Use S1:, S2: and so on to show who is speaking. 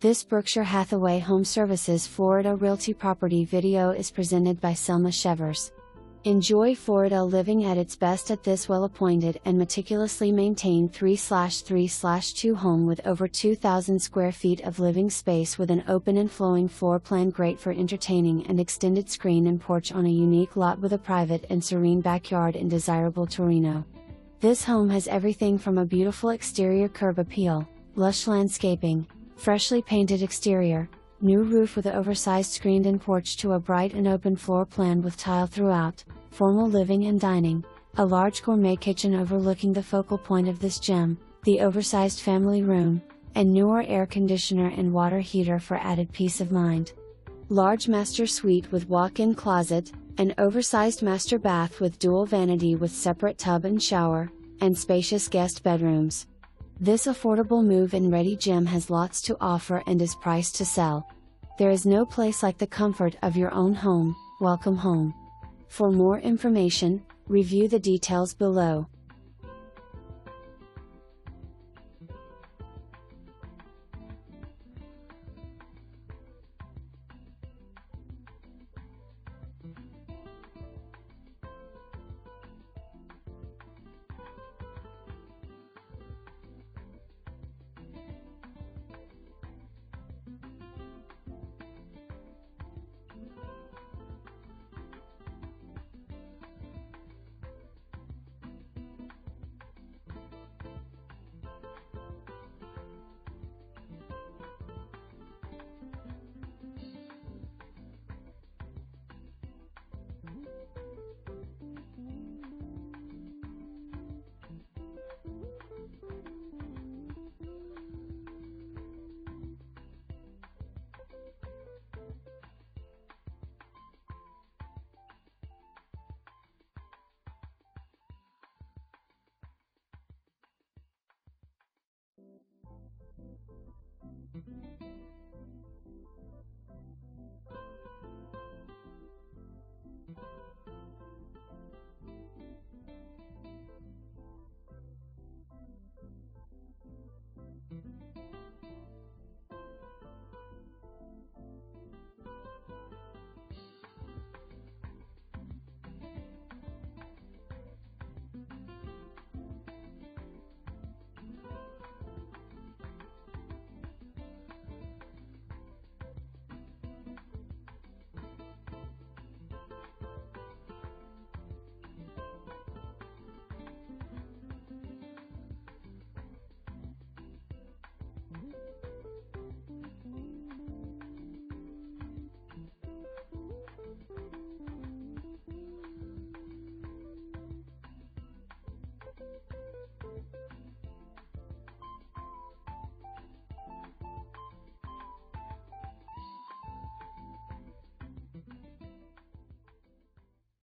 S1: This Berkshire Hathaway HomeServices Florida Realty property video is presented by Selma Shevers. Enjoy Florida living at its best at this well-appointed and meticulously maintained 3/3/2 home with over 2,000 square feet of living space with an open and flowing floor plan, great for entertaining and extended screen and porch on a unique lot with a private and serene backyard in desirable Torino. This home has everything from a beautiful exterior curb appeal, lush landscaping, freshly painted exterior, new roof with an oversized screened-in porch to a bright and open floor plan with tile throughout, formal living and dining, a large gourmet kitchen overlooking the focal point of this gem, the oversized family room, and newer air conditioner and water heater for added peace of mind. Large master suite with walk-in closet, an oversized master bath with dual vanity with separate tub and shower, and spacious guest bedrooms. This affordable move-in ready gem has lots to offer and is priced to sell. There is no place like the comfort of your own home. Welcome home. For more information, review the details below.